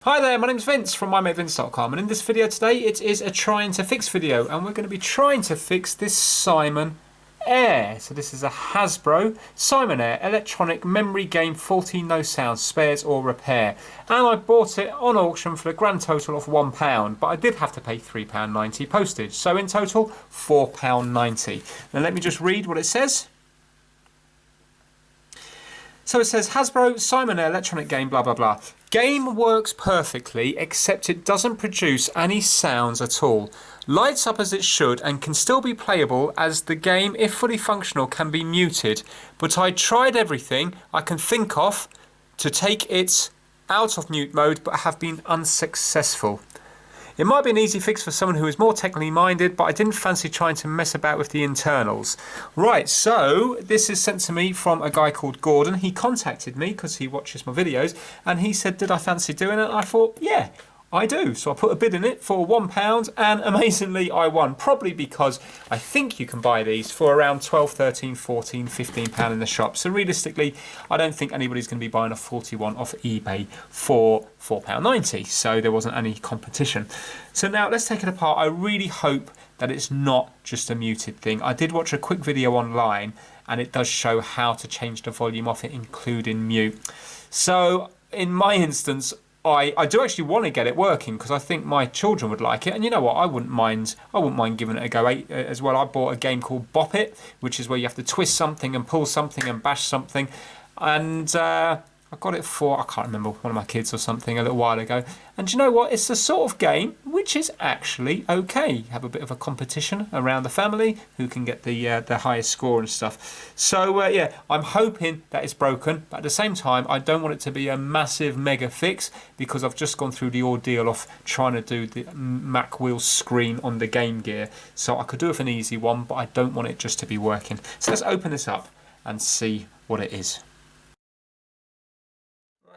Hi there, my name's Vince from mymatevince.com, and in this video today it is a trying to fix video, and we're going to be trying to fix this Simon Air. So this is a Hasbro Simon Air electronic memory game faulty no sound spares or repair, and I bought it on auction for a grand total of £1, but I did have to pay £3.90 postage, so in total £4.90. Now let me just read what it says. So it says Hasbro Simon Air electronic game blah blah blah. Game works perfectly except it doesn't produce any sounds at all. Lights up as it should and can still be playable as the game, if fully functional, can be muted. But I tried everything I can think of to take it out of mute mode but have been unsuccessful. It might be an easy fix for someone who is more technically minded, but I didn't fancy trying to mess about with the internals. Right, so this is sent to me from a guy called Gordon. He contacted me because he watches my videos, and he said, did I fancy doing it? And I thought, yeah, I do. So I put a bid in it for £1, and amazingly I won. Probably because I think you can buy these for around £12, £13, £14, £15 in the shop. So realistically, I don't think anybody's going to be buying a faulty one off eBay for £4.90. So there wasn't any competition. So now let's take it apart. I really hope that it's not just a muted thing. I did watch a quick video online, and it does show how to change the volume off it, including mute. So in my instance, I do actually want to get it working because I think my children would like it, and you know what, I wouldn't mind giving it a go as well. I bought a game called Bop It, which is where you have to twist something and pull something and bash something, and I got it for, I can't remember, one of my kids or something a little while ago. And you know what? It's the sort of game which is actually okay. You have a bit of a competition around the family who can get the highest score and stuff. So yeah, I'm hoping that it's broken, but at the same time, I don't want it to be a massive mega fix because I've just gone through the ordeal of trying to do the Mac wheel screen on the Game Gear. So I could do it with an easy one, but I don't want it just to be working. So let's open this up and see what it is.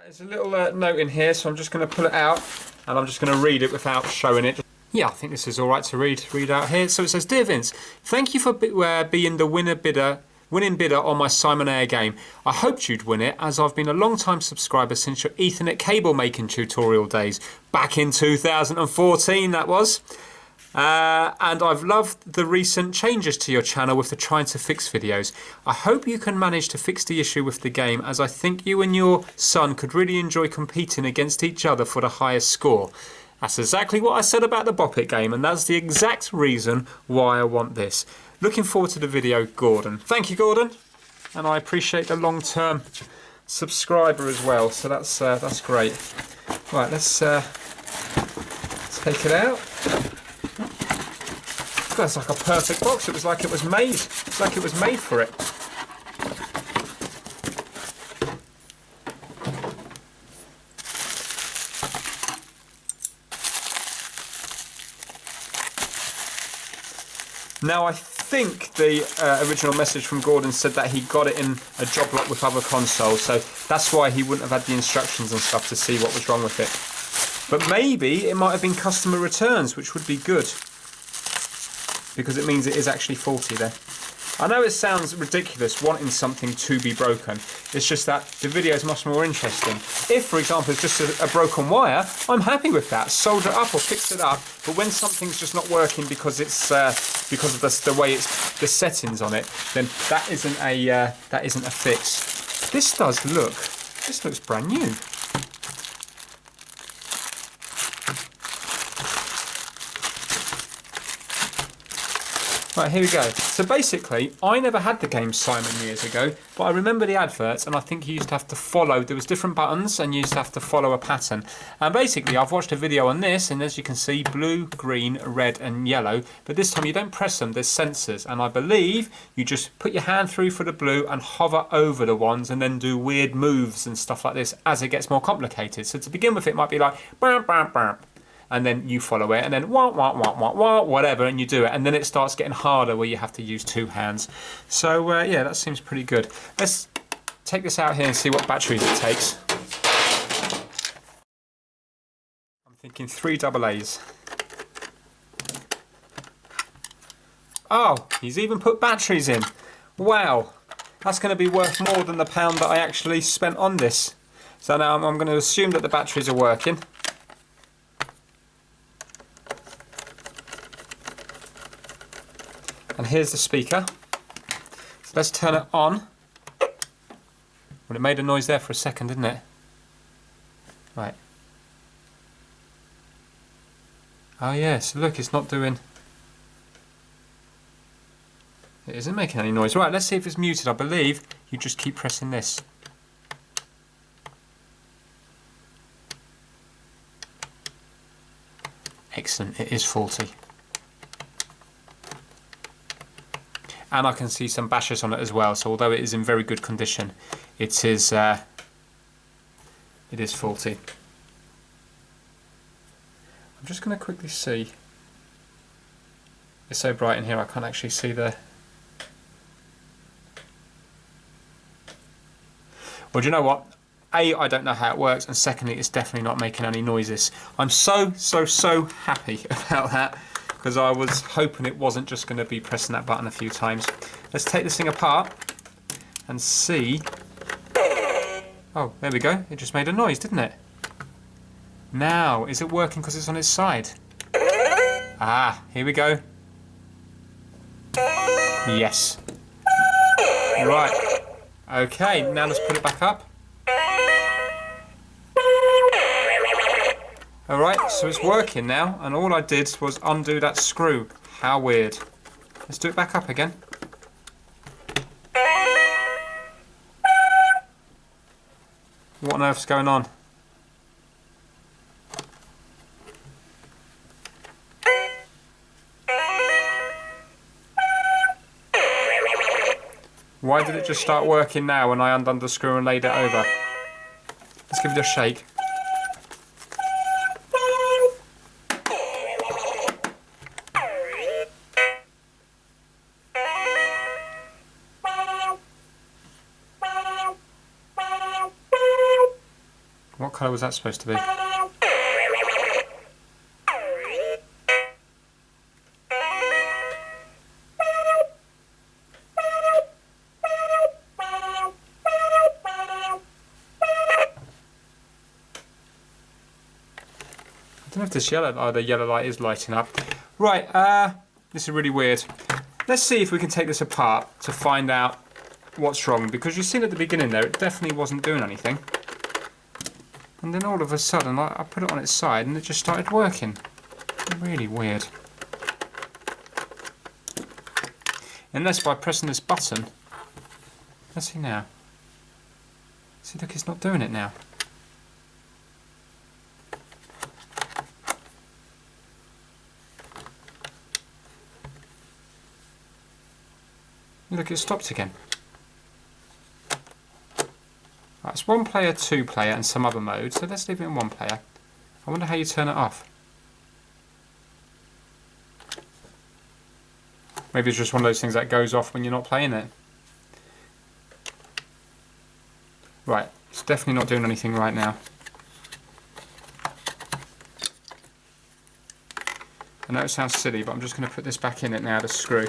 There's a little note in here, so I'm just going to pull it out and I'm just going to read it without showing it. Yeah, I think this is all right to read out here. So it says, Dear Vince, thank you for being the winning bidder on my Simon Air game. I hoped you'd win it, as I've been a long-time subscriber since your Ethernet cable making tutorial days. Back in 2014, that was. And I've loved the recent changes to your channel with the trying to fix videos. I hope you can manage to fix the issue with the game, as I think you and your son could really enjoy competing against each other for the highest score. That's exactly what I said about the Bop It game, and that's the exact reason why I want this. Looking forward to the video, Gordon. Thank you, Gordon, and I appreciate the long-term subscriber as well, so that's great. Right, let's take it out. That's like a perfect box. It was like it was made. It's like it was made for it. Now I think the original message from Gordon said that he got it in a job lot with other consoles, so that's why he wouldn't have had the instructions and stuff to see what was wrong with it. But maybe it might have been customer returns, which would be good, because it means it is actually faulty there. I know it sounds ridiculous wanting something to be broken. It's just that the video is much more interesting. If, for example, it's just a broken wire, I'm happy with that. Solder it up or fix it up. But when something's just not working because it's because of the way it's the settings on it, then that isn't a fix. This looks brand new. Right, here we go. So basically, I never had the game Simon years ago, but I remember the adverts, and I think you used to have to follow, there was different buttons, and you used to have to follow a pattern. And basically, I've watched a video on this, and as you can see, blue, green, red, and yellow. But this time you don't press them, there's sensors. And I believe you just put your hand through for the blue and hover over the ones, and then do weird moves and stuff like this as it gets more complicated. So to begin with, it might be like, bam, bam, bam, and then you follow it, and then wah, wah, wah, wah, wah, whatever, and you do it, and then it starts getting harder where you have to use two hands. So yeah, that seems pretty good. Let's take this out here and see what batteries it takes. I'm thinking 3 AA's. Oh, he's even put batteries in. Wow, that's going to be worth more than the £1 that I actually spent on this. So now I'm going to assume that the batteries are working. And here's the speaker. So let's turn it on. Well, it made a noise there for a second, didn't it? Right. Oh yeah, so look, it's not doing... It isn't making any noise. Right, let's see if it's muted. I believe you just keep pressing this. Excellent, it is faulty. And I can see some bashes on it as well, so although it is in very good condition, it is faulty. I'm just going to quickly see. It's so bright in here I can't actually see the... Well, do you know what? A, I don't know how it works, and secondly, it's definitely not making any noises. I'm so happy about that, because I was hoping it wasn't just going to be pressing that button a few times. Let's take this thing apart and see. Oh, there we go. It just made a noise, didn't it? Now, is it working because it's on its side? Ah, here we go. Yes. Right. Okay, now let's put it back up. Alright, so it's working now, and all I did was undo that screw. How weird. Let's do it back up again. What on earth's going on? Why did it just start working now when I undone the screw and laid it over? Let's give it a shake. What colour was that supposed to be? I don't know if this yellow, the yellow light is lighting up. Right, this is really weird. Let's see if we can take this apart to find out what's wrong, because you've seen at the beginning there, it definitely wasn't doing anything. And then all of a sudden, I put it on its side and it just started working. Really weird. Unless by pressing this button, let's see now. See, look, it's not doing it now. Look, it stopped again. Right, it's 1 player, 2 player, and some other mode, so let's leave it in 1 player. I wonder how you turn it off. Maybe it's just one of those things that goes off when you're not playing it. Right, it's definitely not doing anything right now. I know it sounds silly, but I'm just going to put this back in it now, the screw.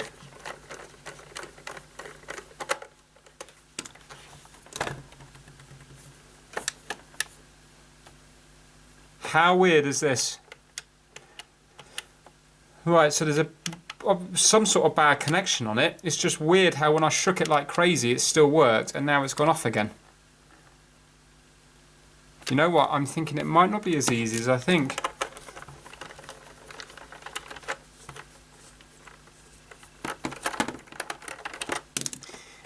How weird is this? Right, so there's some sort of bad connection on it. It's just weird how when I shook it like crazy it still worked, and now it's gone off again. You know what? I'm thinking it might not be as easy as I think.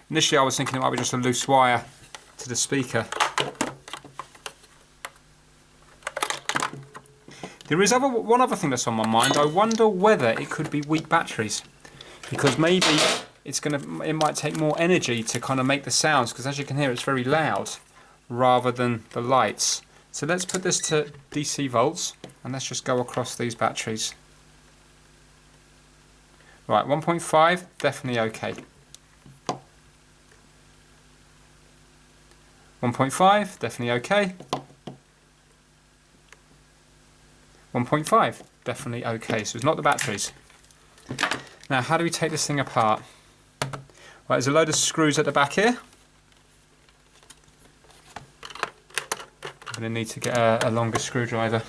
Initially I was thinking it might be just a loose wire to the speaker. There is one other thing that's on my mind. I wonder whether it could be weak batteries, because maybe it might take more energy to kind of make the sounds, because as you can hear it's very loud rather than the lights. So let's put this to DC volts and let's just go across these batteries. Right, 1.5, definitely okay. 1.5, definitely okay. 1.5, definitely okay. So it's not the batteries. Now, how do we take this thing apart? Right, there's a load of screws at the back here. I'm going to need to get a longer screwdriver.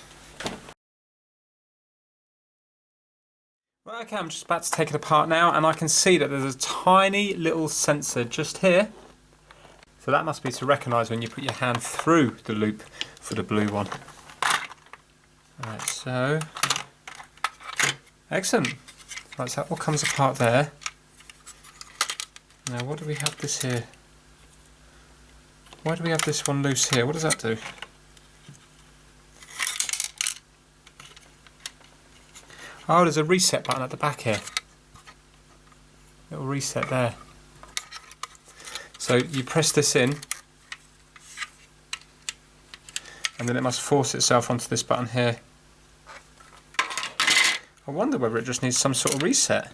Okay, I'm just about to take it apart now, and I can see that there's a tiny little sensor just here. So that must be to recognise when you put your hand through the loop for the blue one. Right, so excellent. Right, so that all comes apart there. Now, what do we have this here? Why do we have this one loose here? What does that do? Oh, there's a reset button at the back here. Little reset there. So you press this in, and then it must force itself onto this button here. I wonder whether it just needs some sort of reset.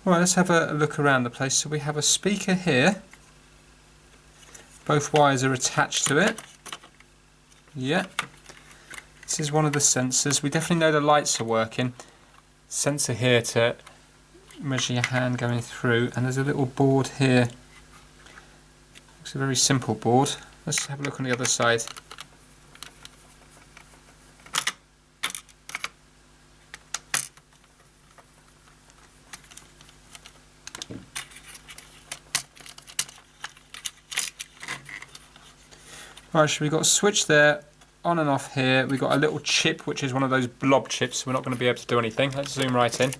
Right, let's have a look around the place. So we have a speaker here. Both wires are attached to it. Yeah. This is one of the sensors. We definitely know the lights are working. Sensor here to measure your hand going through, and there's a little board here. It's a very simple board. Let's have a look on the other side. Right, so we've got a switch there, on and off here. We've got a little chip, which is one of those blob chips, so we're not going to be able to do anything. Let's zoom right in.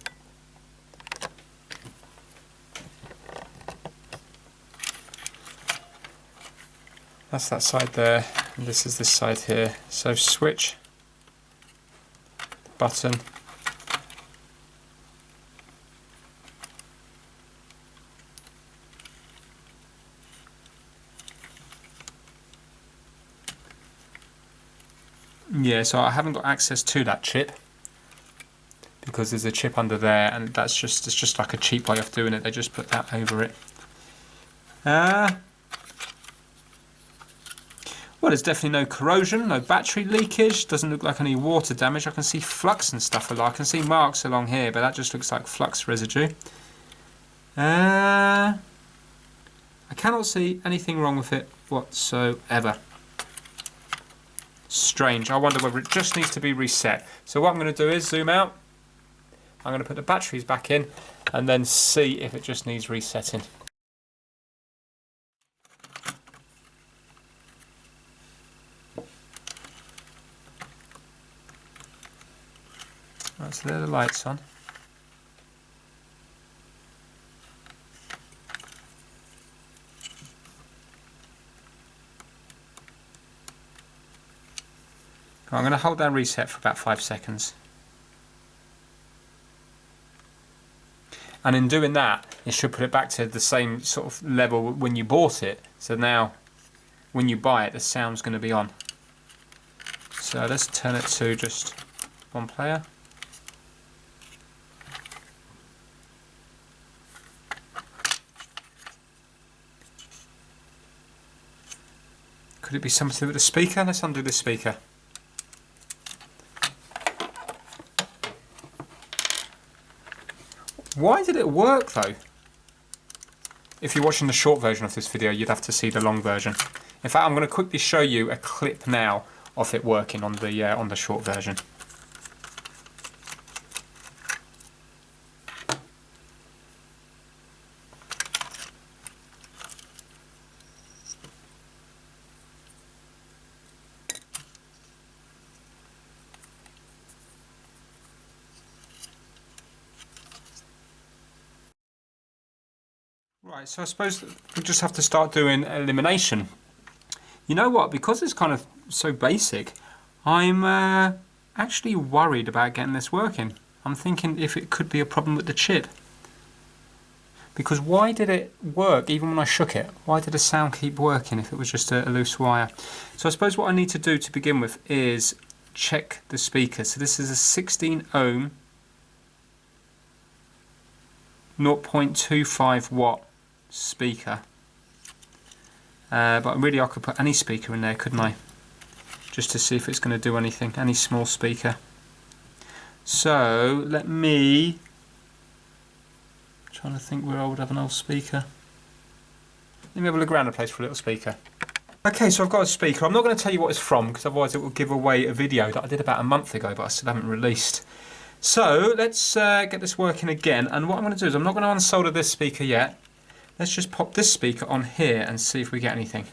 That's that side there, and this is this side here. So switch, button, yeah, so I haven't got access to that chip because there's a chip under there, and it's just like a cheap way of doing it. They just put that over it. Well, there's definitely no corrosion, no battery leakage, doesn't look like any water damage. I can see flux and stuff along. I can see marks along here, but that just looks like flux residue. I cannot see anything wrong with it whatsoever. Strange. I wonder whether it just needs to be reset. So what I'm going to do is zoom out. I'm going to put the batteries back in and then see if it just needs resetting. Right, so there are the lights on. I'm going to hold down reset for about 5 seconds. And in doing that, it should put it back to the same sort of level when you bought it. So now, when you buy it, the sound's going to be on. So let's turn it to just one player. Could it be something to do with the speaker? Let's undo the speaker. Why did it work though? If you're watching the short version of this video, you'd have to see the long version. In fact, I'm going to quickly show you a clip now of it working on the short version. Right, so I suppose we just have to start doing elimination. You know what, because it's kind of so basic, I'm actually worried about getting this working. I'm thinking if it could be a problem with the chip. Because why did it work even when I shook it? Why did the sound keep working if it was just a loose wire? So I suppose what I need to do to begin with is check the speaker. So this is a 16 ohm, 0.25 watt speaker. But really I could put any speaker in there, couldn't I? Just to see if it's going to do anything, any small speaker. So let me, trying to think where I would have an old speaker. Let me have a look around the place for a little speaker. Okay, so I've got a speaker. I'm not going to tell you what it's from because otherwise it will give away a video that I did about a month ago, but I still haven't released. So let's get this working again. And what I'm going to do is I'm not going to unsolder this speaker yet. Let's just pop this speaker on here and see if we get anything.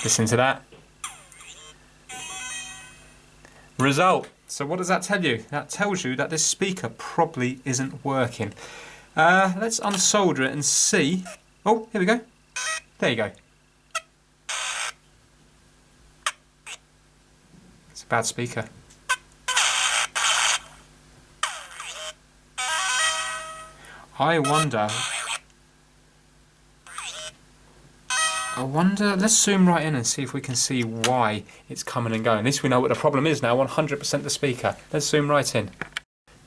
Listen to that. Result. So what does that tell you? That tells you that this speaker probably isn't working. Let's unsolder it and see. Oh, here we go. There you go. It's a bad speaker. I wonder, let's zoom right in and see if we can see why it's coming and going. At least we know what the problem is now, 100% the speaker. Let's zoom right in.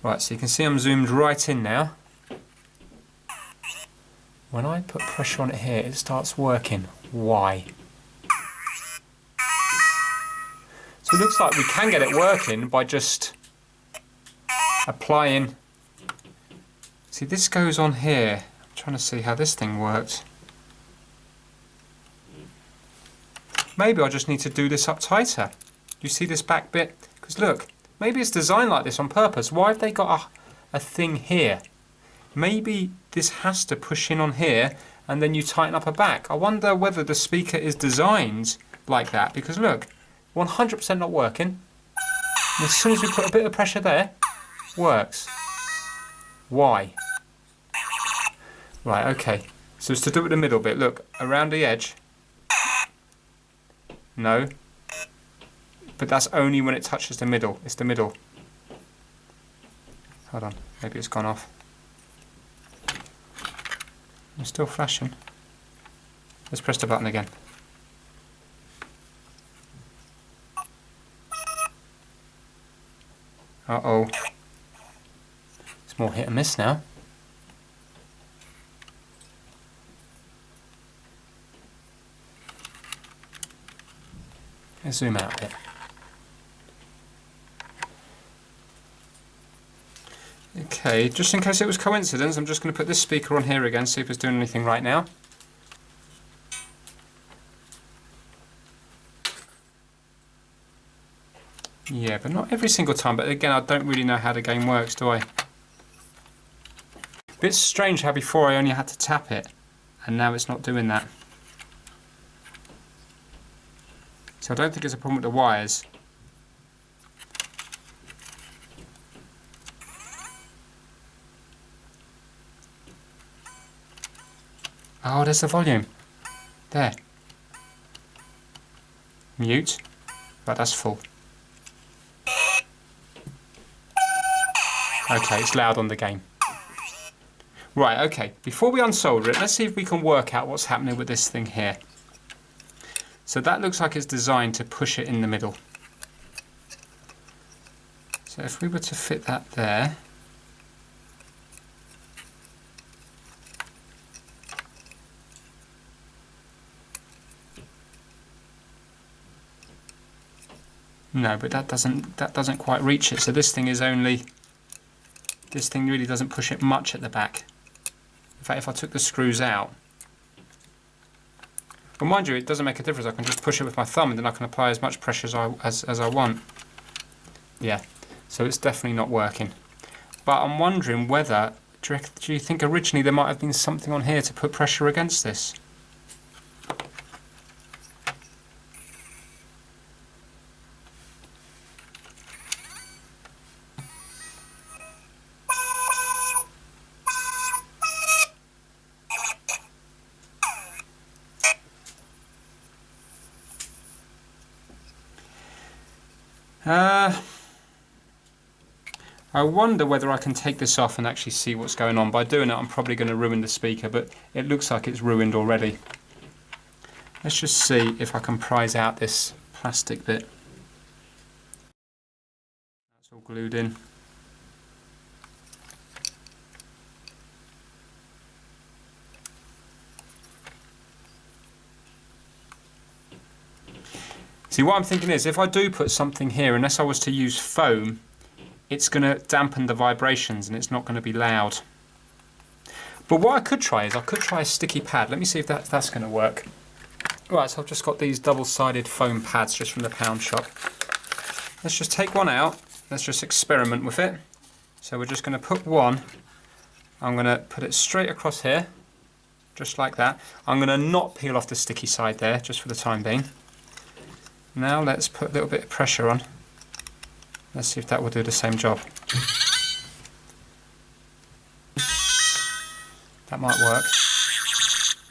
Right, so you can see I'm zoomed right in now. When I put pressure on it here, it starts working. Why? So it looks like we can get it working by just applying. See, this goes on here. I'm trying to see how this thing works. Maybe I just need to do this up tighter. You see this back bit? Because look, maybe it's designed like this on purpose. Why have they got a thing here? Maybe this has to push in on here and then you tighten up a back. I wonder whether the speaker is designed like that, because look, 100% not working. And as soon as we put a bit of pressure there, works. Why? Right, okay. So it's to do with the middle bit. Look, around the edge. No. But that's only when it touches the middle. It's the middle. Hold on, maybe it's gone off. I'm still flashing. Let's press the button again. Uh-oh. It's more hit and miss now. Let's zoom out a bit. Okay, just in case it was coincidence, I'm just going to put this speaker on here again, see if it's doing anything right now. Yeah, but not every single time, but again, I don't really know how the game works, do I? Bit strange how before I only had to tap it, and now it's not doing that. So I don't think it's a problem with the wires. Oh, there's the volume. There. Mute. Right, that's full. Okay, it's loud on the game. Right, okay. Before we unsolder it, let's see if we can work out what's happening with this thing here. So that looks like it's designed to push it in the middle. So if we were to fit that there, no, but that doesn't quite reach it. So this thing really doesn't push it much at the back. In fact, if I took the screws out, well, mind you, it doesn't make a difference. I can just push it with my thumb and then I can apply as much pressure as I want. Yeah, so it's definitely not working. But I'm wondering whether, do you think originally there might have been something on here to put pressure against this? I wonder whether I can take this off and actually see what's going on. By doing it, I'm probably going to ruin the speaker, but it looks like it's ruined already. Let's just see if I can prise out this plastic bit. That's all glued in. See, what I'm thinking is, if I do put something here, unless I was to use foam, it's going to dampen the vibrations and it's not going to be loud. But what I could try is, I could try a sticky pad. Let me see if that's going to work. Right, so I've just got these double-sided foam pads just from the pound shop. Let's just take one out. Let's just experiment with it. So we're just going to put one. I'm going to put it straight across here, just like that. I'm going to not peel off the sticky side there, just for the time being. Now let's put a little bit of pressure on. Let's see if that will do the same job. That might work.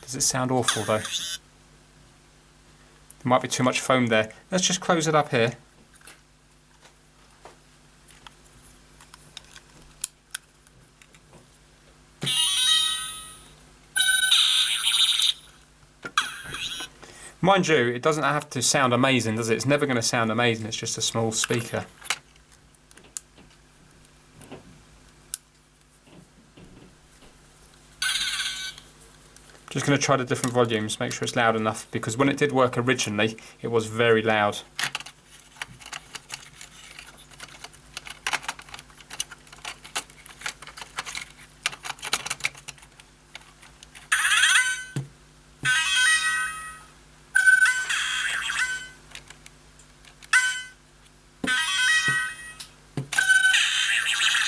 Does it sound awful though? There might be too much foam there. Let's just close it up here. Mind you, it doesn't have to sound amazing, does it? It's never going to sound amazing, it's just a small speaker. Just going to try the different volumes, make sure it's loud enough, because when it did work originally, it was very loud.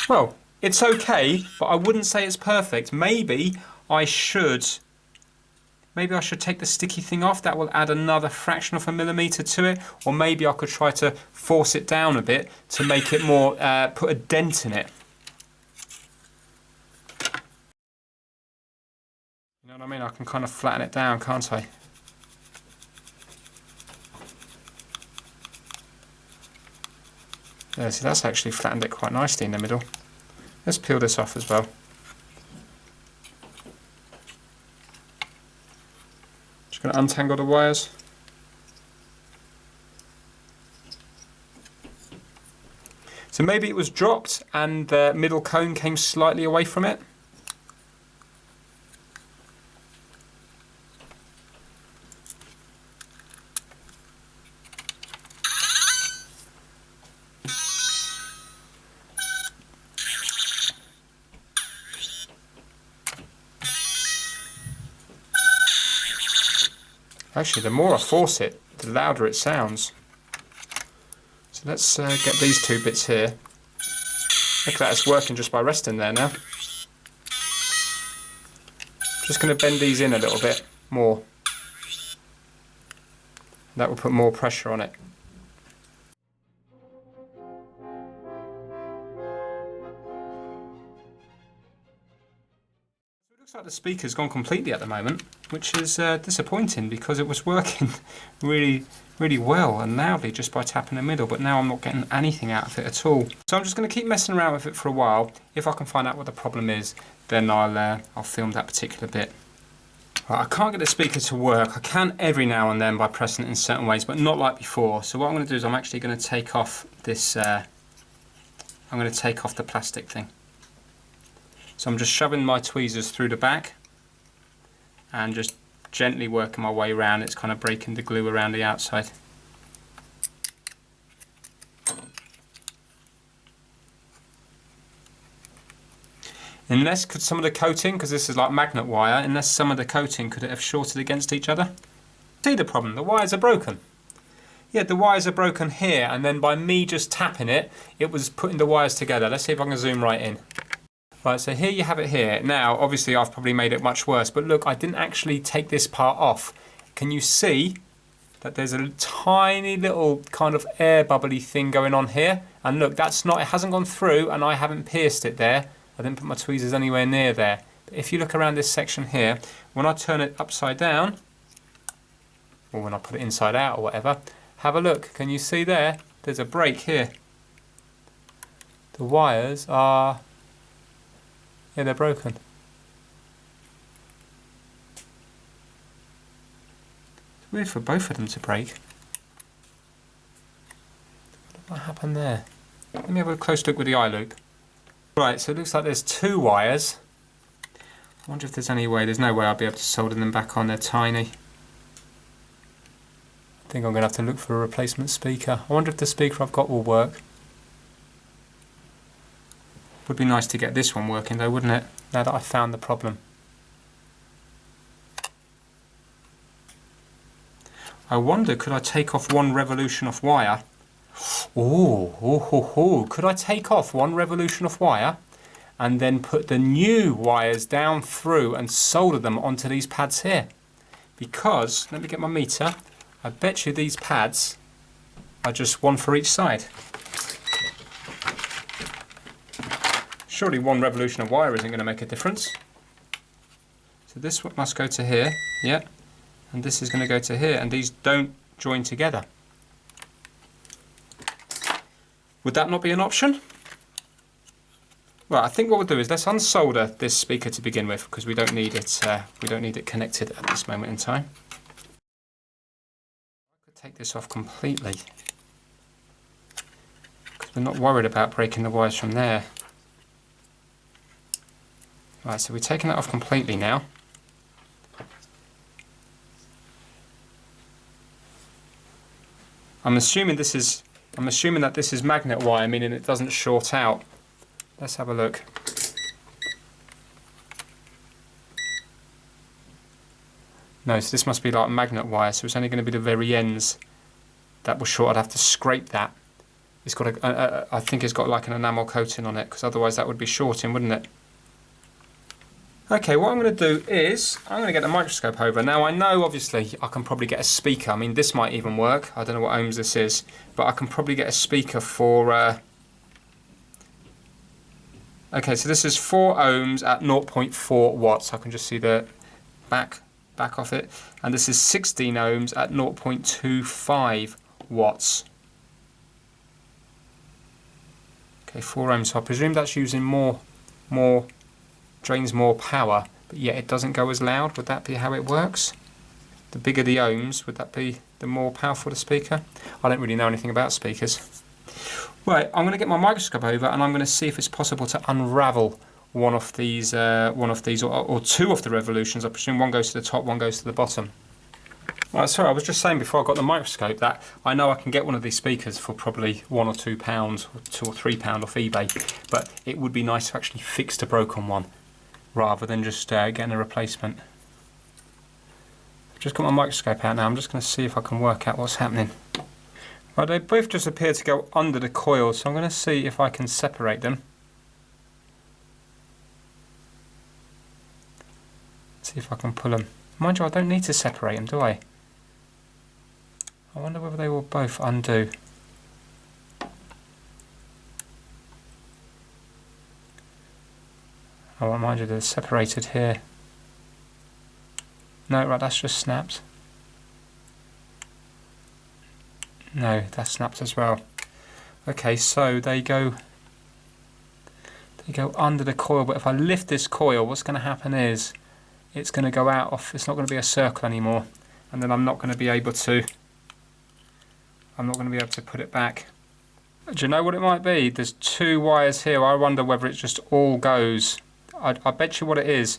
Well, it's okay, but I wouldn't say it's perfect. Maybe I should take the sticky thing off. That will add another fraction of a millimetre to it. Or maybe I could try to force it down a bit to make it more, put a dent in it. You know what I mean? I can kind of flatten it down, can't I? Yeah, see, that's actually flattened it quite nicely in the middle. Let's peel this off as well. Just going to untangle the wires. So maybe it was dropped and the middle cone came slightly away from it. Actually, the more I force it, the louder it sounds. So let's get these two bits here. Look at that, it's working just by resting there now. Just going to bend these in a little bit more. That will put more pressure on it. Looks like the speaker's gone completely at the moment, which is disappointing because it was working really well and loudly just by tapping the middle, but now I'm not getting anything out of it at all. So I'm just going to keep messing around with it for a while. If I can find out what the problem is, then I'll film that particular bit. Right, I can't get the speaker to work. I can every now and then by pressing it in certain ways, but not like before. So what I'm going to do is I'm actually going to take off this, I'm going to take off the plastic thing. So I'm just shoving my tweezers through the back and just gently working my way around. It's kind of breaking the glue around the outside. Unless could some of the coating, because this is like magnet wire, unless some of the coating could it have shorted against each other? See the problem, the wires are broken. Yeah, the wires are broken here, and then by me just tapping it, it was putting the wires together. Let's see if I can zoom right in. Right, so here you have it here. Now, obviously I've probably made it much worse, but look, I didn't actually take this part off. Can you see that there's a tiny little kind of air bubbly thing going on here? And look, that's not, it hasn't gone through and I haven't pierced it there. I didn't put my tweezers anywhere near there. But if you look around this section here, when I turn it upside down, or when I put it inside out or whatever, have a look. Can you see there? There's a break here. The wires are... yeah, they're broken. It's weird for both of them to break. What happened there? Let me have a close look with the eye loop. Right, so it looks like there's two wires. I wonder if there's any way, there's no way I'll be able to solder them back on, they're tiny. I think I'm going to have to look for a replacement speaker. I wonder if the speaker I've got will work. Would be nice to get this one working though, wouldn't it? Now that I've found the problem. I wonder, could I take off one revolution of wire? Could I take off one revolution of wire and then put the new wires down through and solder them onto these pads here? Because, let me get my meter, I bet you these pads are just one for each side. Surely one revolution of wire isn't going to make a difference. So this must go to here, yeah, and this is going to go to here, and these don't join together. Would that not be an option? Well, I think what we'll do is let's unsolder this speaker to begin with, because we don't need it connected at this moment in time. I could take this off completely, because we're not worried about breaking the wires from there. Right, so we're taking that off completely now. I'm assuming that this is magnet wire, meaning it doesn't short out. Let's have a look. No, so this must be like magnet wire, so it's only going to be the very ends that will short. I'd have to scrape that. It's got I think it's got like an enamel coating on it, because otherwise that would be shorting, wouldn't it? Okay, what I'm going to do is, I'm going to get the microscope over. Now I know obviously I can probably get a speaker. I mean, this might even work. I don't know what ohms this is, but I can probably get a speaker for... Okay, so this is 4 ohms at 0.4 watts. I can just see the back of it. And this is 16 ohms at 0.25 watts. Okay, 4 ohms. So I presume that's using more drains more power, but yet it doesn't go as loud. Would that be how it works? The bigger the ohms, would that be the more powerful the speaker? I don't really know anything about speakers. Right, I'm going to get my microscope over and I'm going to see if it's possible to unravel one of these or two of the revolutions. I presume one goes to the top, one goes to the bottom. Right, sorry, I was just saying before I got the microscope that I know I can get one of these speakers for probably £1 or £2, or £2 or £3 off eBay, but it would be nice to actually fix the broken one, rather than just getting a replacement. I've just got my microscope out now. I'm just going to see if I can work out what's happening. Right, they both just appear to go under the coil, so I'm going to see if I can separate them. See if I can pull them. Mind you, I don't need to separate them, do I? I wonder whether they will both undo. Oh, mind you, they're separated here. No, right, that's just snapped. No, that's snapped as well. Okay, so they go under the coil, but if I lift this coil, what's going to happen is it's going to go out of, it's not going to be a circle anymore, and then I'm not going to be able to put it back. Do you know what it might be? There's 2 wires here. I wonder whether it just all goes. I bet you what it is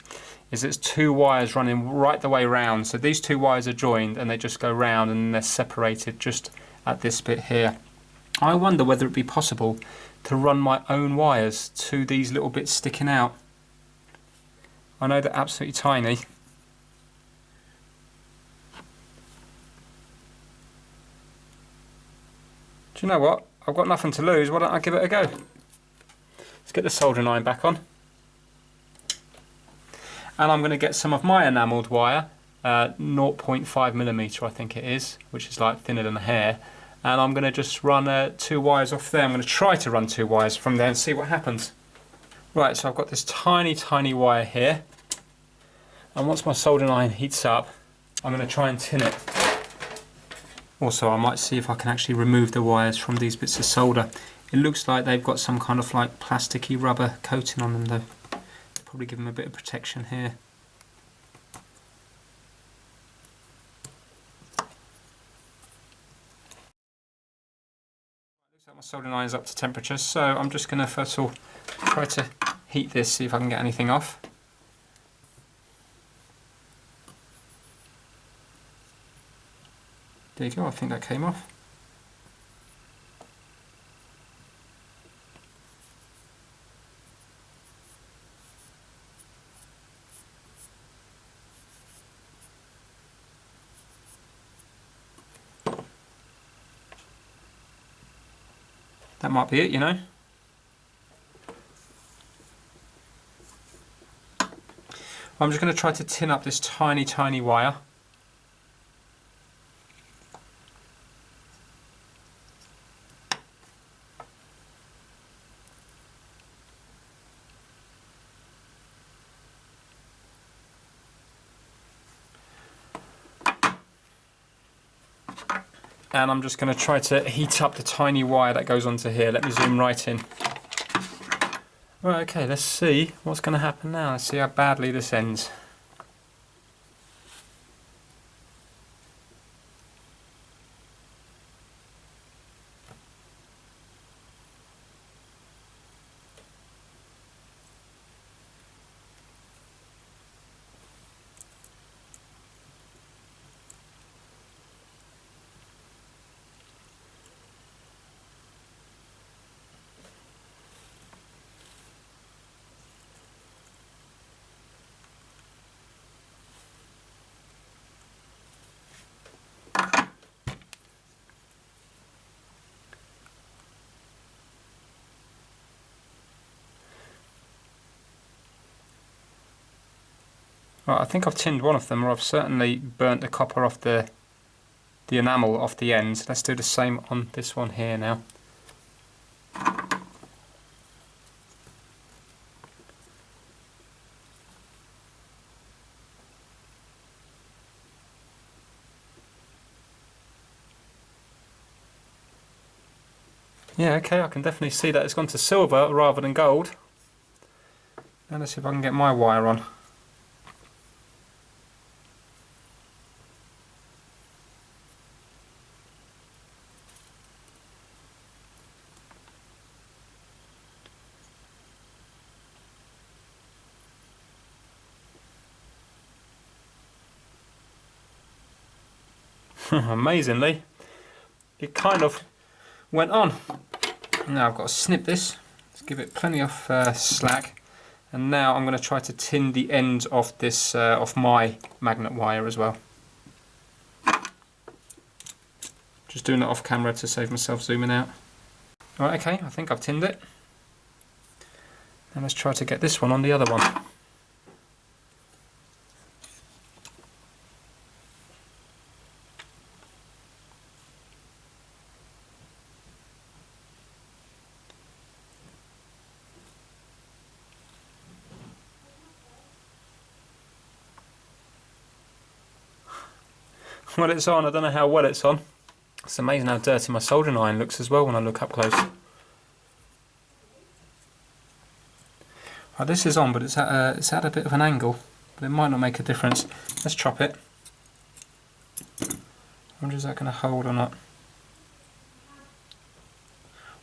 it's 2 wires running right the way round. So these 2 wires are joined and they just go round and they're separated just at this bit here. I wonder whether it'd be possible to run my own wires to these little bits sticking out. I know they're absolutely tiny. Do you know what? I've got nothing to lose. Why don't I give it a go? Let's get the soldering iron back on. And I'm going to get some of my enamelled wire, 0.5mm I think it is, which is like thinner than a hair. And I'm going to just run 2 wires off there. I'm going to try to run 2 wires from there and see what happens. Right, so I've got this tiny wire here. And once my soldering iron heats up, I'm going to try and tin it. Also, I might see if I can actually remove the wires from these bits of solder. It looks like they've got some kind of like plasticky rubber coating on them though. Probably give them a bit of protection here. Looks like my soldering iron's up to temperature, so I'm just going to first of all try to heat this, see if I can get anything off. There you go, I think that came off. That might be it, you know. I'm just going to try to tin up this tiny, tiny wire. And I'm just going to try to heat up the tiny wire that goes onto here. Let me zoom right in. Right, okay, let's see what's going to happen now. Let's see how badly this ends. Right, I think I've tinned one of them, or I've certainly burnt the copper off the enamel off the ends. Let's do the same on this one here now. Yeah, okay, I can definitely see that it's gone to silver rather than gold. Now let's see if I can get my wire on. Amazingly, it kind of went on. Now I've got to snip this, let's give it plenty of slack, and now I'm going to try to tin the end of this of my magnet wire as well. Just doing it off camera to save myself zooming out. Right, okay, I think I've tinned it. Now let's try to get this one on the other one. Well, it's on. I don't know how well it's on. It's amazing how dirty my soldering iron looks as well when I look up close. Right, this is on, but it's at a bit of an angle, but it might not make a difference. Let's chop it. I wonder is that going to hold or not.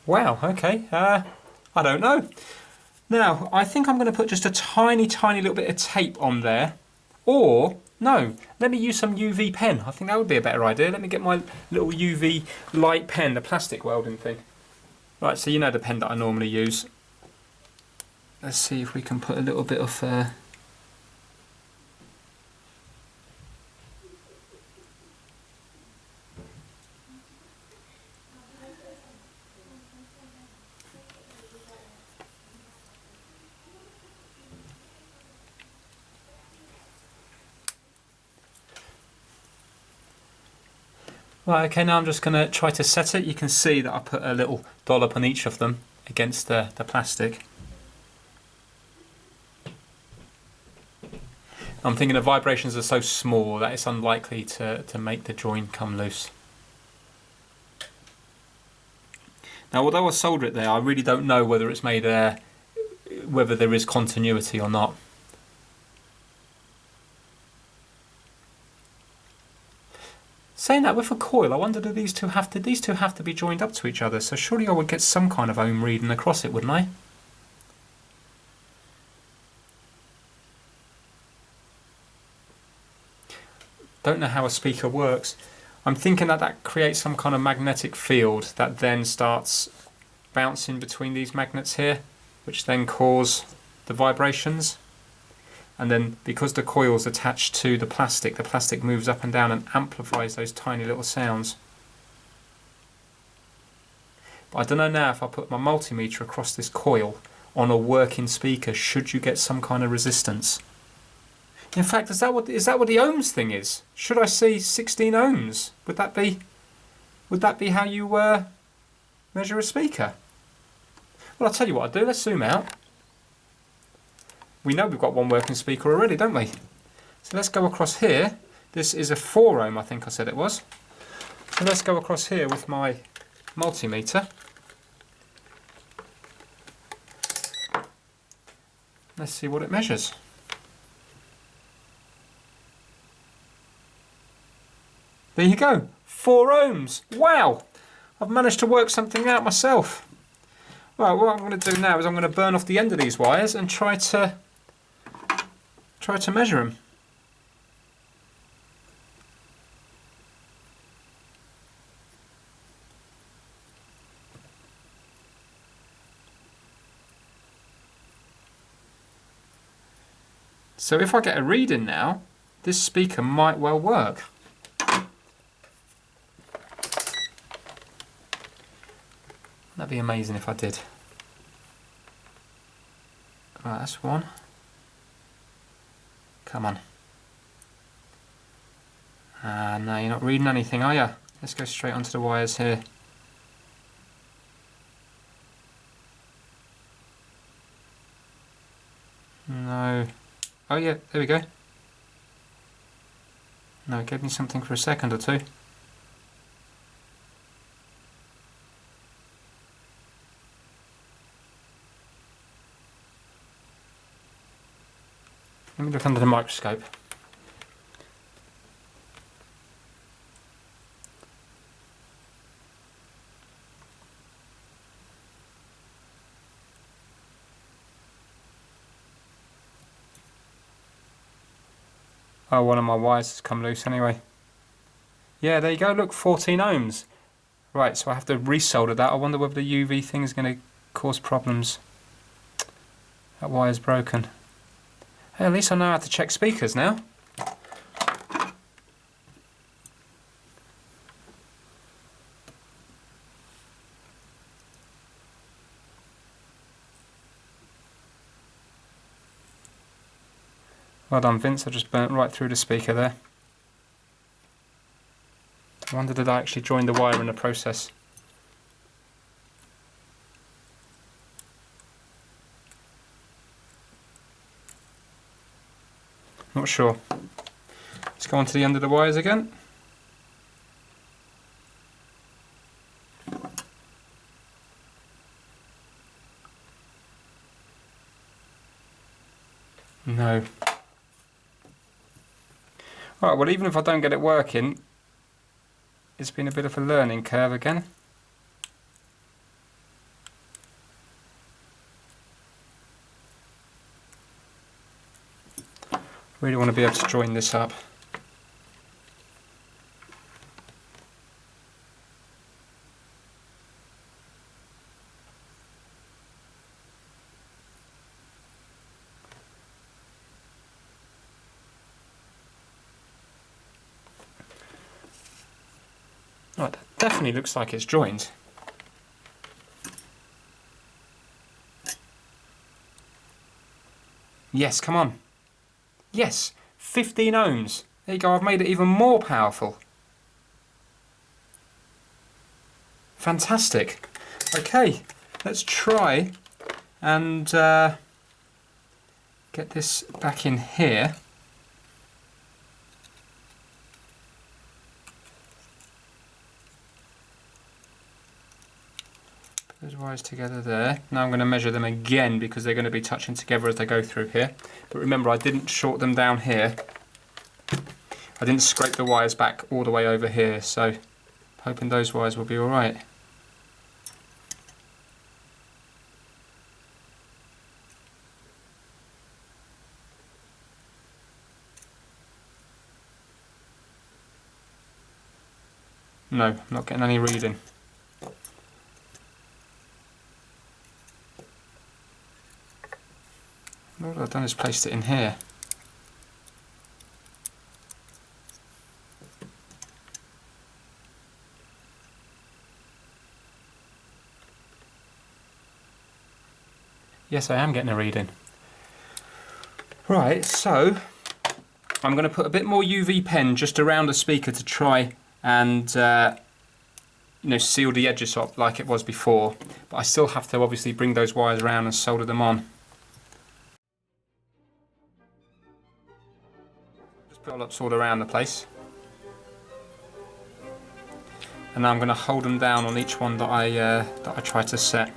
Wow, okay, I don't know. Now, I think I'm going to put just a tiny, tiny little bit of tape on there, or no, let me use some UV pen. I think that would be a better idea. Let me get my little UV light pen, the plastic welding thing. Right, so you know the pen that I normally use. Let's see if we can put a little bit of Right, okay, now I'm just going to try to set it. You can see that I put a little dollop on each of them against the plastic. I'm thinking the vibrations are so small that it's unlikely to make the join come loose. Now, although I solder it there, I really don't know whether it's made whether there is continuity or not. Saying that, with a coil, I wonder do these two have to be joined up to each other? So surely I would get some kind of ohm reading across it, wouldn't I? Don't know how a speaker works. I'm thinking that that creates some kind of magnetic field that then starts bouncing between these magnets here, which then cause the vibrations. And then because the coil's attached to the plastic moves up and down and amplifies those tiny little sounds. But I don't know now if I put my multimeter across this coil on a working speaker, should you get some kind of resistance? In fact, is that what the ohms thing is? Should I see 16 ohms? Would that be how you measure a speaker? Well, I'll tell you what I'll do. Let's zoom out. We know we've got one working speaker already, don't we? So let's go across here. This is a 4 ohm, I think I said it was. So let's go across here with my multimeter. Let's see what it measures. There you go, 4 ohms. Wow, I've managed to work something out myself. Right, what I'm going to do now is I'm going to burn off the end of these wires and try to measure them. So if I get a reading now, this speaker might well work. That'd be amazing if I did. Right, that's one. Come on. No, you're not reading anything, are you? Let's go straight onto the wires here. No. Oh yeah, there we go. No, it gave me something for a second or two. Let me look under the microscope. Oh, one of my wires has come loose anyway. Yeah, there you go, look, 14 ohms. Right, so I have to resolder that. I wonder whether the UV thing is going to cause problems. That wire's broken. Hey, at least I know how to check speakers now. Well done, Vince. I just burnt right through the speaker there. I wonder did I actually join the wire in the process. Not sure. Let's go on to the end of the wires again. No. Alright, well, even if I don't get it working, it's been a bit of a learning curve again. Really want to be able to join this up. Right, that definitely looks like it's joined. Yes, come on. Yes, 15 ohms. There you go, I've made it even more powerful. Fantastic. Okay, let's try and get this back in here. Those wires together there. Now I'm going to measure them again because they're going to be touching together as they go through here. But remember, I didn't short them down here. I didn't scrape the wires back all the way over here, so hoping those wires will be alright. No, I'm not getting any reading. What I've done is placed it in here. Yes, I am getting a reading. Right, so I'm going to put a bit more UV pen just around the speaker to try and seal the edges up like it was before. But I still have to obviously bring those wires around and solder them on. Just put it all around the place. And now I'm going to hold them down on each one that I try to set.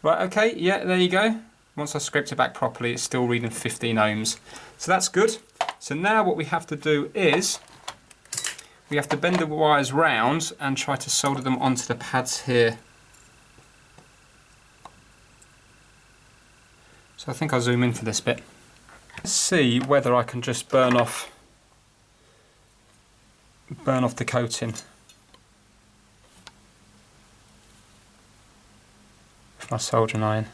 Right, okay, yeah, there you go. Once I scraped it back properly, it's still reading 15 ohms. So that's good. So now what we have to do is, we have to bend the wires round and try to solder them onto the pads here. So I think I'll zoom in for this bit. Let's see whether I can just burn off the coating with my soldering iron.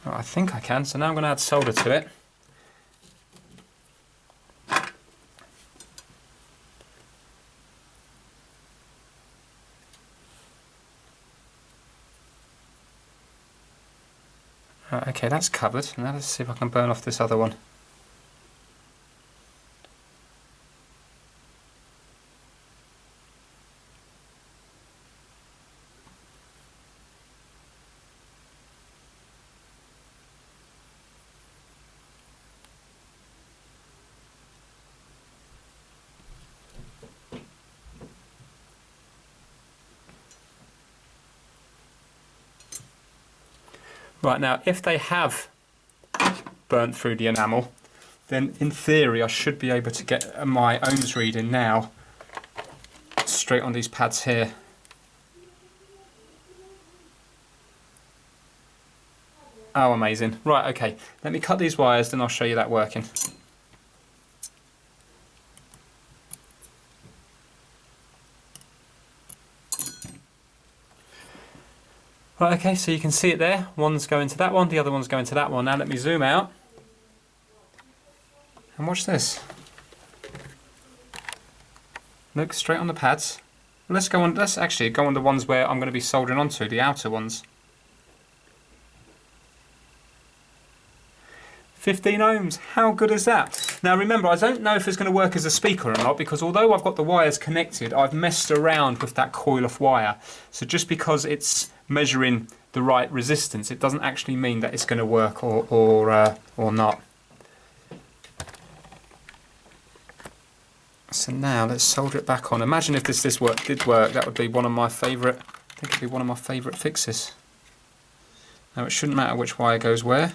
I think I can, so now I'm going to add solder to it. Right, okay, that's covered. Now let's see if I can burn off this other one. Right, now if they have burnt through the enamel, then in theory I should be able to get my ohms reading now straight on these pads here. Oh, amazing. Right, okay, let me cut these wires, then I'll show you that working. Right, okay, so you can see it there. One's going to that one, the other one's going to that one. Now let me zoom out and watch this. Look, straight on the pads. Let's actually go on the ones where I'm going to be soldering onto, the outer ones. 15 ohms, how good is that? Now remember, I don't know if it's going to work as a speaker or not, because although I've got the wires connected, I've messed around with that coil of wire. So just because it's measuring the right resistance, it doesn't actually mean that it's going to work or not. So now let's solder it back on. Imagine if this did work, that would be one of my favourite, I think it'd be one of my favourite fixes. Now it shouldn't matter which wire goes where.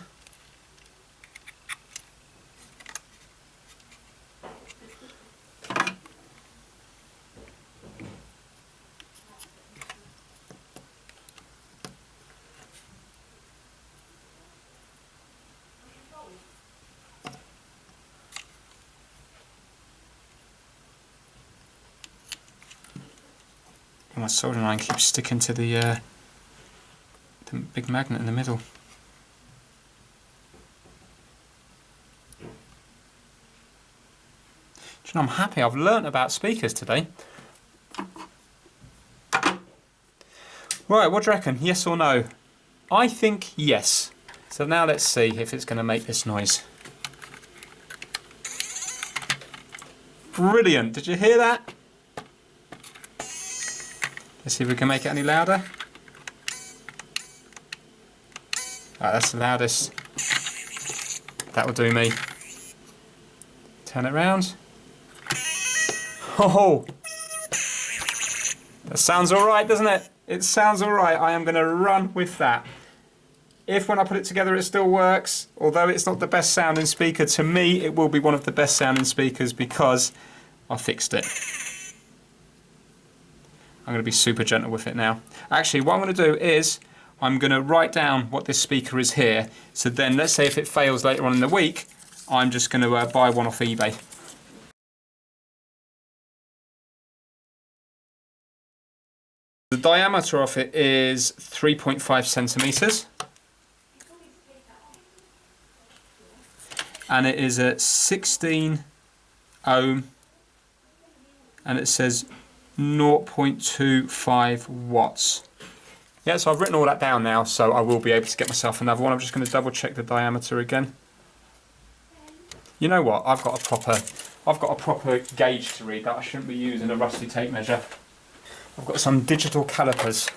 My soldering iron keeps sticking to the big magnet in the middle. Do you know, I'm happy I've learnt about speakers today. Right, what do you reckon? Yes or no? I think yes. So now let's see if it's going to make this noise. Brilliant! Did you hear that? Let's see if we can make it any louder. Right, that's the loudest. That will do me. Turn it round. Oh! That sounds alright, doesn't it? It sounds alright. I am going to run with that. If when I put it together it still works, although it's not the best sounding speaker, to me it will be one of the best sounding speakers because I fixed it. I'm going to be super gentle with it now. Actually, what I'm going to do is I'm going to write down what this speaker is here. So then, let's say if it fails later on in the week, I'm just going to buy one off eBay. The diameter of it is 3.5 centimeters. And it is at 16 ohm, and it says 0.25 watts. Yeah, so I've written all that down now, so I will be able to get myself another one. I'm just going to double check the diameter again. You know what? I've got a proper gauge to read that. I shouldn't be using a rusty tape measure. I've got some digital calipers,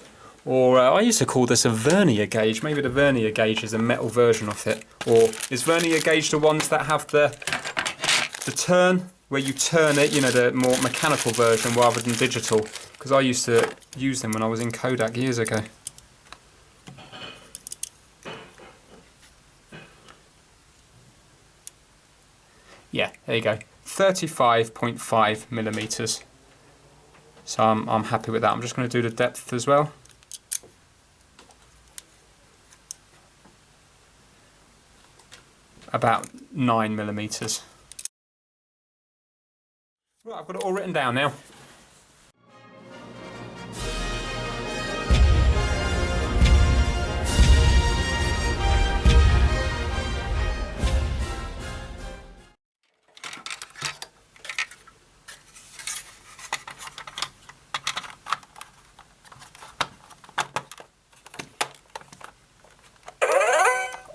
or I used to call this a vernier gauge. Maybe the vernier gauge is a metal version of it. Or is vernier gauge the ones that have the turn, where you turn it, you know, the more mechanical version rather than digital? Because I used to use them when I was in Kodak years ago. Yeah, there you go. 35.5 millimeters. So I'm happy with that. I'm just going to do the depth as well. About 9 millimeters. Right, I've got it all written down now.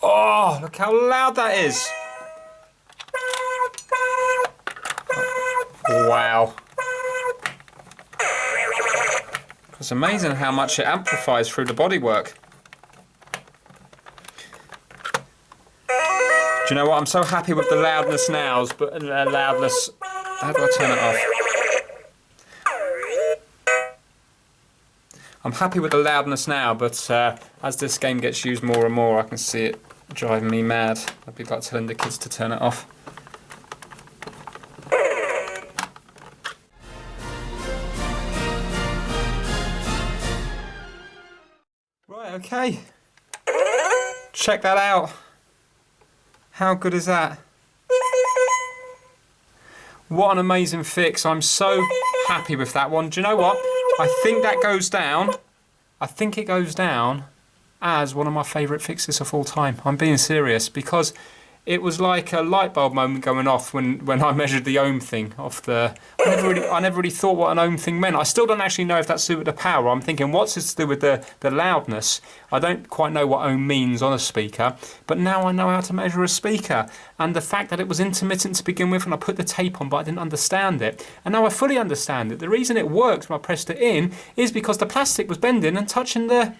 Oh, look how loud that is. Wow. It's amazing how much it amplifies through the bodywork. Do you know what? I'm so happy with the loudness now, but loudness... How do I turn it off? I'm happy with the loudness now, but as this game gets used more and more, I can see it driving me mad. I'd be like telling the kids to turn it off. Right, okay. Check that out. How good is that? What an amazing fix. I'm so happy with that one. Do you know what? I think that goes down. I think it goes down as one of my favourite fixes of all time. I'm being serious, because it was like a light bulb moment going off when I measured the ohm thing off the... I never really thought what an ohm thing meant. I still don't actually know if that's to do with the power. I'm thinking, what's it to do with the loudness? I don't quite know what ohm means on a speaker, but now I know how to measure a speaker. And the fact that it was intermittent to begin with, and I put the tape on, but I didn't understand it. And now I fully understand it. The reason it worked when I pressed it in is because the plastic was bending and touching the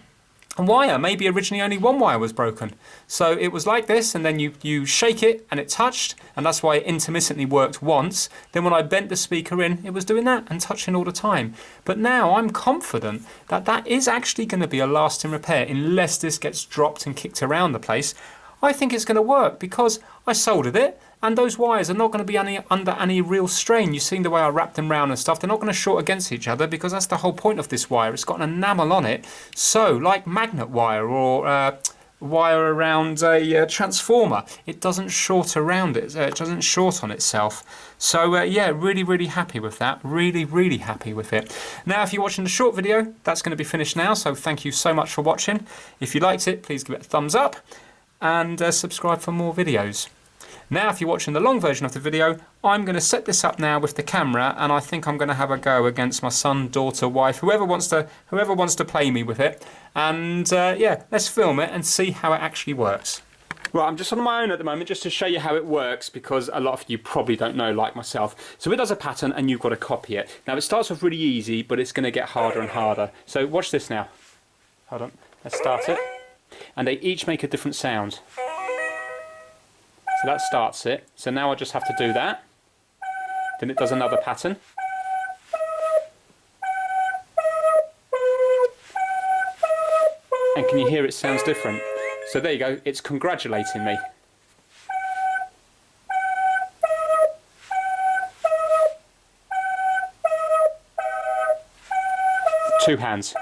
wire. Maybe originally only one wire was broken. So it was like this, and then you shake it and it touched, and that's why it intermittently worked once. Then when I bent the speaker in, it was doing that and touching all the time. But now I'm confident that that is actually going to be a lasting repair, unless this gets dropped and kicked around the place. I think it's going to work because I soldered it, and those wires are not going to be under any real strain. You've seen the way I wrapped them round and stuff. They're not going to short against each other, because that's the whole point of this wire. It's got an enamel on it. So, like magnet wire or wire around a transformer, it doesn't short around it. It doesn't short on itself. So, yeah, really, really happy with that. Really, really happy with it. Now, if you're watching the short video, that's going to be finished now. So thank you so much for watching. If you liked it, please give it a thumbs up and subscribe for more videos. Now, if you're watching the long version of the video, I'm going to set this up now with the camera, and I think I'm going to have a go against my son, daughter, wife, whoever wants to play me with it. And yeah, let's film it and see how it actually works. Right, I'm just on my own at the moment just to show you how it works, because a lot of you probably don't know, like myself. So it does a pattern and you've got to copy it. Now, it starts off really easy, but it's going to get harder and harder. So watch this now. Hold on, let's start it. And they each make a different sound. So that starts it. So now I just have to do that. Then it does another pattern. And can you hear it sounds different? So there you go, it's congratulating me. Two hands.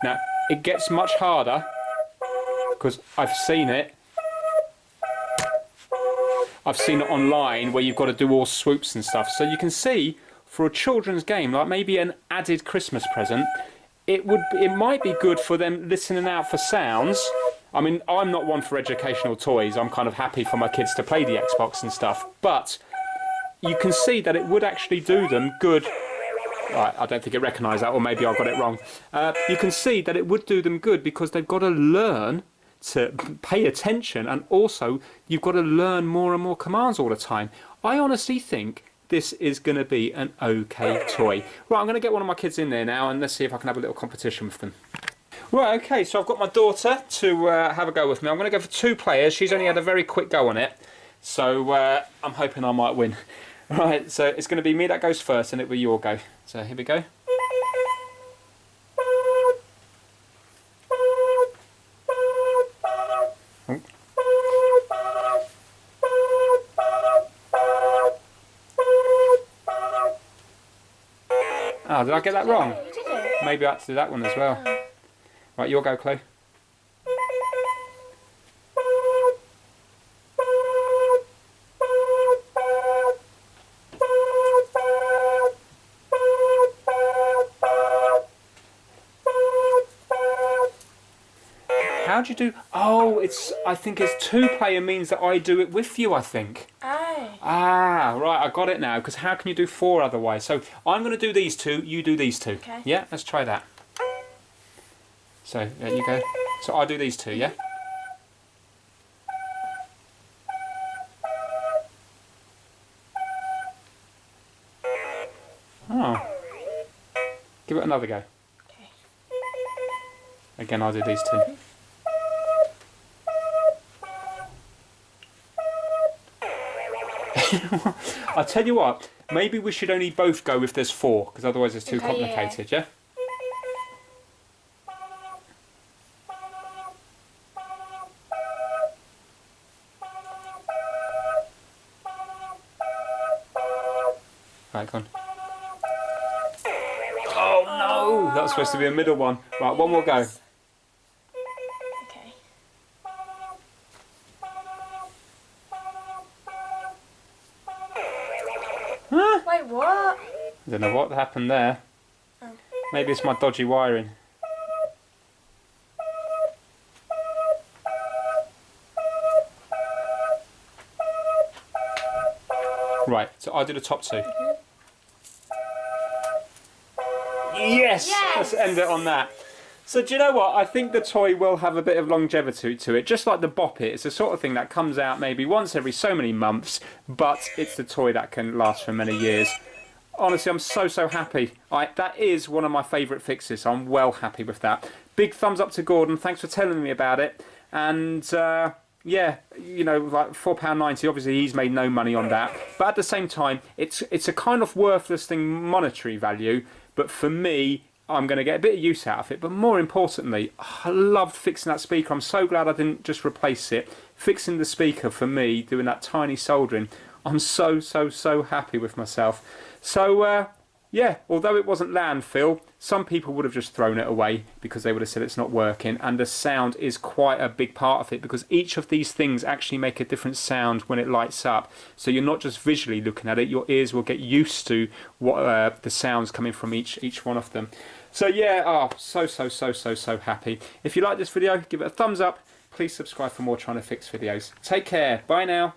Now, it gets much harder because I've seen it online where you've got to do all swoops and stuff. So you can see, for a children's game, like maybe an added Christmas present, it might be good for them listening out for sounds. I mean, I'm not one for educational toys. I'm kind of happy for my kids to play the Xbox and stuff. But you can see that it would actually do them good. Right, I don't think it recognised that, or maybe I got it wrong. You can see that it would do them good because they've got to learn to pay attention, and also you've got to learn more and more commands all the time. I honestly think this is going to be an okay toy. Right, I'm going to get one of my kids in there now and let's see if I can have a little competition with them. Right, okay, so I've got my daughter to have a go with me. I'm going to go for 2 players. She's only had a very quick go on it, so I'm hoping I might win. Right, so it's going to be me that goes first and it will be your go. So here we go. Oh, did I get that wrong? Maybe I had to do that one as well. Right, your go, Chloe. How do you do? Oh, I think it's 2-player means that I do it with you, I think. Oh. Ah, right, I got it now, because how can you do 4 otherwise? So I'm going to do these 2, you do these 2. Okay. Yeah, let's try that. So, there you go. So I'll do these 2, yeah? Oh. Give it another go. Okay. Again, I'll do these 2. I'll tell you what, maybe we should only both go if there's 4, because otherwise it's too complicated, yeah? Right, go on. Oh no! That was supposed to be a middle one. Right, one more go. Okay. Huh? Wait, what? I don't know what happened there. Oh. Maybe it's my dodgy wiring. Right, so I'll do the top 2. Yes! Let's end it on that. So do you know what? I think the toy will have a bit of longevity to it. Just like the Bop It. It's the sort of thing that comes out maybe once every so many months, but it's the toy that can last for many years. Honestly, I'm so happy. That is one of my favourite fixes. I'm well happy with that. Big thumbs up to Gordon. Thanks for telling me about it. And yeah, you know, like £4.90. Obviously, he's made no money on that. But at the same time, it's a kind of worthless thing, monetary value. But for me, I'm going to get a bit of use out of it. But more importantly, I loved fixing that speaker. I'm so glad I didn't just replace it. Fixing the speaker for me, doing that tiny soldering, I'm so happy with myself. So yeah, although it wasn't landfill, some people would have just thrown it away because they would have said it's not working, and the sound is quite a big part of it because each of these things actually make a different sound when it lights up. So you're not just visually looking at it, your ears will get used to what the sounds coming from each one of them. So yeah, oh, so happy. If you like this video, give it a thumbs up. Please subscribe for more Trying to Fix videos. Take care. Bye now.